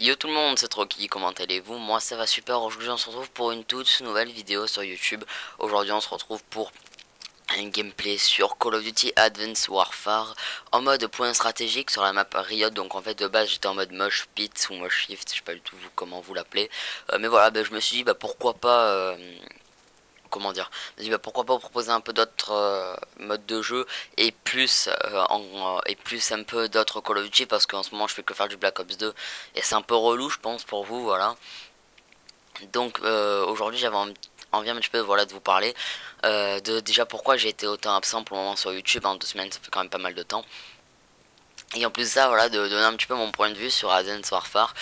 Yo tout le monde, c'est Trocky, comment allez-vous? Moi ça va super, aujourd'hui on se retrouve pour une toute nouvelle vidéo sur YouTube. Aujourd'hui on se retrouve pour un gameplay sur Call of Duty Advanced Warfare en mode point stratégique sur la map Riot. Donc en fait de base j'étais en mode mosh pit ou mosh shift, je sais pas du tout comment vous l'appelez. Mais voilà, je me suis dit pourquoi pas... comment dire, pourquoi pas proposer un peu d'autres modes de jeu et plus et plus un peu d'autres Call of Duty, parce qu'en ce moment je fais que faire du Black Ops 2 et c'est un peu relou je pense pour vous. Voilà, donc aujourd'hui j'avais envie un petit peu de vous parler de déjà pourquoi j'ai été autant absent pour le moment sur YouTube. En 2 semaines ça fait quand même pas mal de temps, et en plus de ça, voilà, de donner un petit peu mon point de vue sur Advanced Warfare.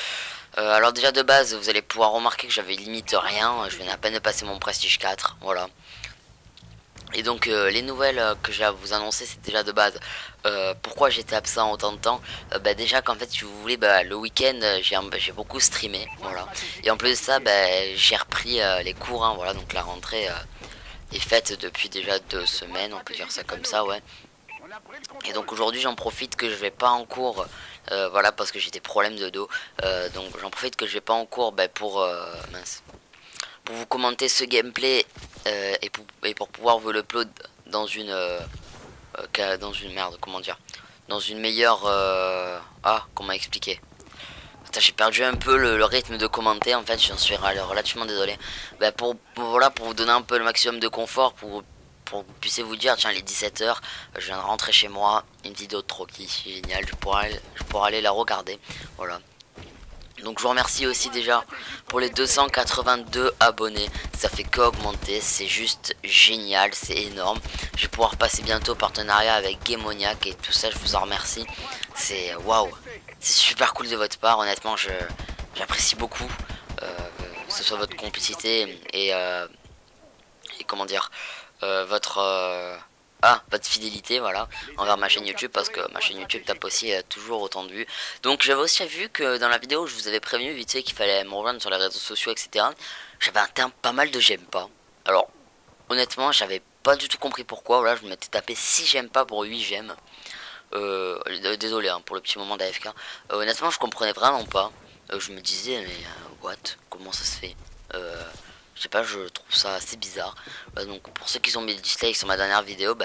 Alors déjà de base, vous allez pouvoir remarquer que j'avais limite rien. Je viens à peine de passer mon Prestige 4, voilà. Et donc les nouvelles que j'ai à vous annoncer, c'est déjà de base pourquoi j'étais absent autant de temps. Déjà qu'en fait, si vous voulez, le week-end j'ai beaucoup streamé, voilà. Et en plus de ça, j'ai repris les cours, hein, voilà. Donc la rentrée est faite depuis déjà 2 semaines, on peut dire ça comme ça, ouais. Et donc aujourd'hui j'en profite que je vais pas en cours, voilà, parce que j'ai des problèmes de dos. Donc j'en profite que je vais pas en cours pour pour vous commenter ce gameplay et pour pouvoir vous l'upload dans une merde, comment dire, dans une meilleure comment expliquer. Attends, j'ai perdu un peu le rythme de commenter, en fait j'en suis relativement désolé. Voilà, pour vous donner un peu le maximum de confort, pour que vous puissiez vous dire, tiens, il est 17h, je viens de rentrer chez moi, une vidéo de Trocky, génial, je pourrais aller la regarder, voilà. Donc je vous remercie aussi déjà pour les 282 abonnés, ça fait qu'augmenter, c'est juste génial, c'est énorme. Je vais pouvoir passer bientôt partenariat avec Gamoniac et tout ça, je vous en remercie. C'est waouh, c'est super cool de votre part, honnêtement j'apprécie beaucoup que ce soit votre complicité et comment dire, votre fidélité, voilà, envers ma chaîne YouTube, parce que ma chaîne YouTube tape aussi toujours autant de vues. Donc j'avais aussi vu que dans la vidéo je vous avais prévenu vite fait qu'il fallait me rejoindre sur les réseaux sociaux, etc. J'avais atteint pas mal de j'aime pas. Alors honnêtement j'avais pas du tout compris pourquoi. Voilà, je m'étais tapé 6 j'aime pas pour 8 j'aime. Désolé pour le petit moment d'AFK. Honnêtement je comprenais vraiment pas. Je me disais mais what, comment ça se fait. Je sais pas, je trouve ça assez bizarre. Donc pour ceux qui ont mis le dislike sur ma dernière vidéo,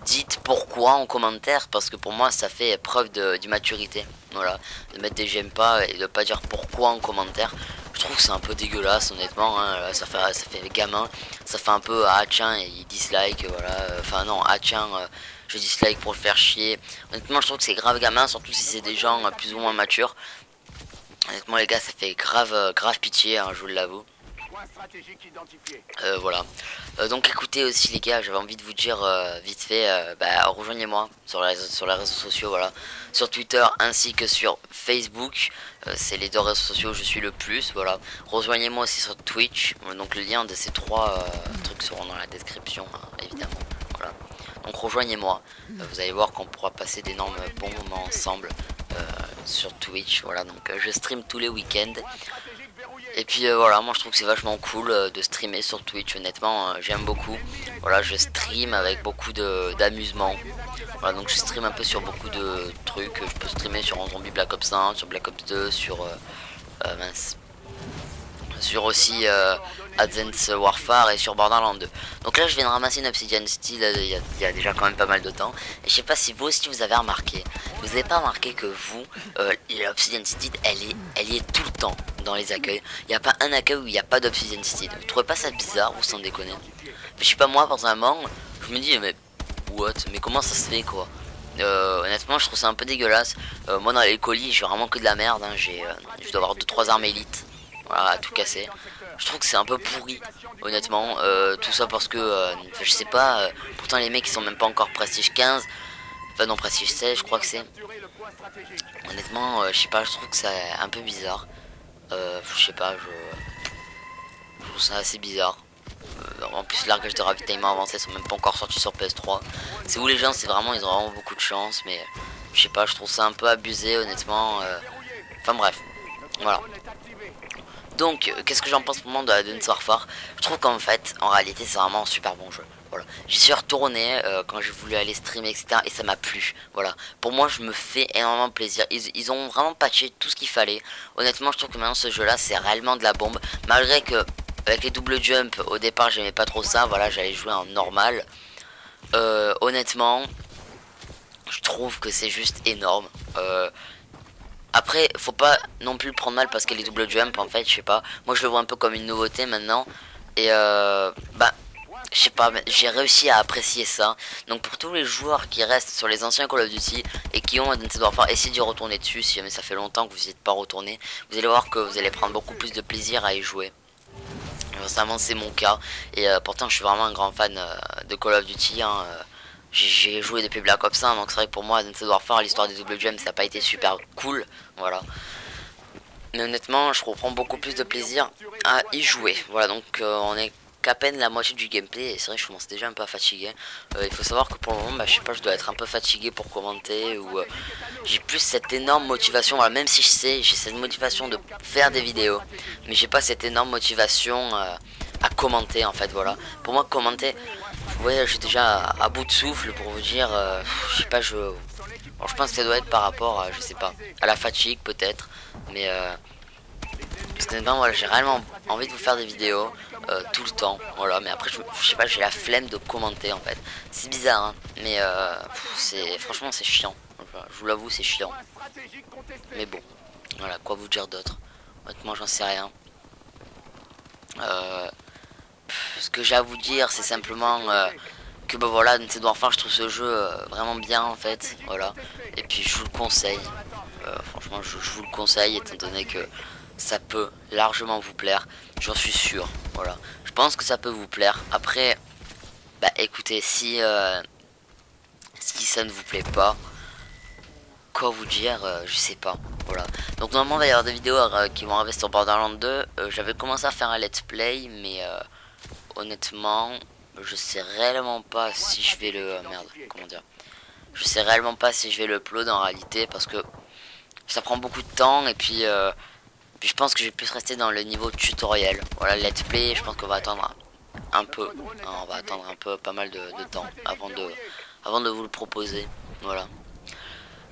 dites pourquoi en commentaire, parce que pour moi ça fait preuve d'immaturité. Voilà, de mettre des j'aime pas et de pas dire pourquoi en commentaire. Je trouve que c'est un peu dégueulasse, honnêtement, hein. Ça fait gamin, ça fait un peu tiens, et il dislike, voilà. Enfin non, tiens, je dislike pour le faire chier. Honnêtement je trouve que c'est grave gamin, surtout si c'est des gens plus ou moins matures. Honnêtement les gars, ça fait grave pitié, hein, je vous l'avoue. Voilà. Donc écoutez aussi les gars, j'avais envie de vous dire vite fait, rejoignez-moi sur les réseaux sociaux, voilà, sur Twitter ainsi que sur Facebook. C'est les 2 réseaux sociaux où je suis le plus, voilà. Rejoignez-moi aussi sur Twitch, donc le lien de ces 3 trucs seront dans la description, hein, évidemment. Voilà. Donc rejoignez-moi, vous allez voir qu'on pourra passer d'énormes bons moments ensemble sur Twitch. Voilà, donc je stream tous les week-ends. Et puis voilà, moi je trouve que c'est vachement cool de streamer sur Twitch, honnêtement, j'aime beaucoup. Voilà, je stream avec beaucoup d'amusement. Voilà, donc je stream un peu sur beaucoup de trucs. Je peux streamer sur un zombie Black Ops 1, sur Black Ops 2, sur sur aussi Advanced Warfare et sur Borderlands 2. Donc là je viens de ramasser une Obsidian Steel il y a déjà quand même pas mal de temps. Et je sais pas si vous aussi vous avez remarqué. Vous avez pas remarqué que vous, l'Obsidian Steel elle y est tout le temps dans les accueils. Il n'y a pas un accueil où il n'y a pas d'Obsidian Steel. Vous trouvez pas ça bizarre ou sans déconner? Je sais pas, moi personnellement je me dis mais what, mais comment ça se fait quoi? Honnêtement je trouve ça un peu dégueulasse. Moi dans les colis j'ai vraiment que de la merde, hein. Je dois avoir 2-3 armes élites. Voilà, à tout casser. Je trouve que c'est un peu pourri, honnêtement. Tout ça parce que, je sais pas, pourtant les mecs ils sont même pas encore Prestige 15. Enfin non, Prestige 16 je crois que c'est. Honnêtement, je sais pas, je trouve que c'est un peu bizarre. Je sais pas, je trouve ça assez bizarre. En plus, les largages de ravitaillement avancé sont même pas encore sortis sur PS3. C'est où les gens, c'est vraiment, ils ont vraiment beaucoup de chance, mais je sais pas, je trouve ça un peu abusé, honnêtement. Enfin bref, voilà. Donc, qu'est-ce que j'en pense pour le moment de Advanced Warfare? Je trouve qu'en fait, en réalité, c'est vraiment un super bon jeu. Voilà, j'y suis retourné quand j'ai voulu aller streamer, etc. Et ça m'a plu. Voilà, pour moi, je me fais énormément plaisir. Ils ont vraiment patché tout ce qu'il fallait. Honnêtement, je trouve que maintenant ce jeu-là, c'est réellement de la bombe. Malgré que avec les double jump, au départ, j'aimais pas trop ça. Voilà, j'allais jouer en normal. Honnêtement, je trouve que c'est juste énorme. Après, faut pas non plus le prendre mal parce que les double jump, en fait, je sais pas. Moi, je le vois un peu comme une nouveauté maintenant. Et bah, je sais pas, j'ai réussi à apprécier ça. Donc pour tous les joueurs qui restent sur les anciens Call of Duty et qui ont Advanced Warfare, essayez d'y retourner dessus. Si jamais ça fait longtemps que vous n'y êtes pas retourné, vous allez voir que vous allez prendre beaucoup plus de plaisir à y jouer. Récemment, c'est mon cas. Et pourtant, je suis vraiment un grand fan de Call of Duty. Hein. J'ai joué depuis Black Ops 1, donc c'est vrai que pour moi, Advanced Warfare, l'histoire des double jump, ça n'a pas été super cool. Voilà. Mais honnêtement, je reprends beaucoup plus de plaisir à y jouer. Voilà, donc on est qu'à peine la moitié du gameplay. Et c'est vrai que je commence déjà un peu à fatiguer. Il faut savoir que pour le moment, bah, je sais pas, je dois être un peu fatigué pour commenter. Ou j'ai plus cette énorme motivation. Voilà, même si je sais, j'ai cette motivation de faire des vidéos. Mais j'ai pas cette énorme motivation à commenter en fait. Voilà, pour moi, commenter, vous voyez, je suis déjà à bout de souffle pour vous dire. Je sais pas, bon, je pense que ça doit être par rapport à, je sais pas, à la fatigue peut-être. Mais parce que voilà, j'ai réellement envie de vous faire des vidéos tout le temps. Voilà, mais après je sais pas, j'ai la flemme de commenter en fait. C'est bizarre hein, mais franchement c'est chiant. Enfin, je vous l'avoue, c'est chiant. Mais bon, voilà, quoi vous dire d'autre? Honnêtement, j'en sais rien. Ce que j'ai à vous dire, c'est simplement que bah voilà, Advanced Warfare, je trouve ce jeu vraiment bien en fait. Voilà, et puis je vous le conseille. Franchement, je vous le conseille étant donné que ça peut largement vous plaire. J'en suis sûr. Voilà, je pense que ça peut vous plaire. Après, bah écoutez, si ça ne vous plaît pas, quoi vous dire, je sais pas. Voilà, donc normalement il va y avoir des vidéos qui vont arriver sur Borderlands 2. J'avais commencé à faire un let's play, mais honnêtement, je sais réellement pas si je vais le merde, comment dire. Je sais réellement pas si je vais le upload en réalité parce que ça prend beaucoup de temps et puis je pense que je vais plus rester dans le niveau tutoriel. Voilà, let's play, je pense qu'on va attendre un peu. Hein, on va attendre un peu, pas mal de temps avant de vous le proposer. Voilà.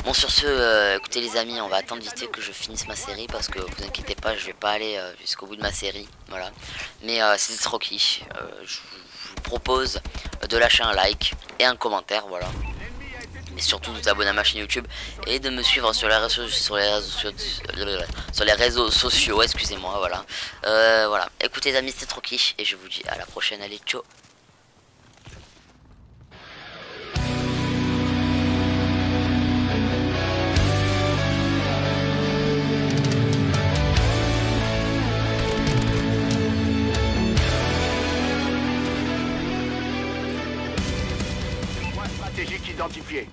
Bon, sur ce, écoutez les amis, on va attendre vite que je finisse ma série parce que vous inquiétez pas, je vais pas aller jusqu'au bout de ma série. Voilà. Mais c'était Rocky. Je vous propose de lâcher un like et un commentaire. Voilà. Et surtout de vous abonner à ma chaîne YouTube et de me suivre sur les réseaux sociaux, excusez-moi, voilà. Voilà, écoutez les amis, c'était Rocky et je vous dis à la prochaine, allez, ciao. Point stratégique identifié.